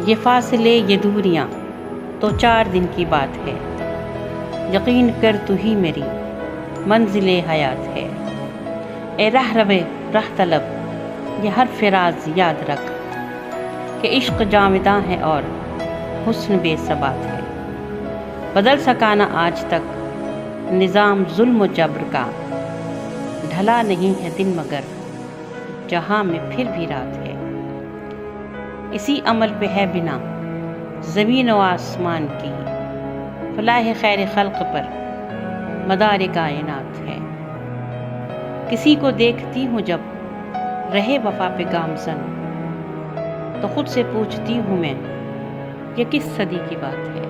یہ فاصلے یہ دوریاں تو 4 دن کی بات ہے، یقین کر تو ہی میری منزل حیات ہے۔ اے راہ روے راہ طلب یہ حرف راز یاد رکھ کہ عشق جاوداں ہے اور حسن بے ثبات ہے۔ بدل سکا نہ آج تک نظام ظلم و جبر کا، ڈھلا نہیں ہے دن مگر جہاں میں پھر بھی رات ہے۔ اسی عمل پہ ہے بنا زمین و آسمان کی، فلاح خیر خلق پر مدار کائنات ہے۔ کسی کو دیکھتی ہوں جب رہے وفا پہ گامزن، تو خود سے پوچھتی ہوں میں یہ کس صدی کی بات ہے۔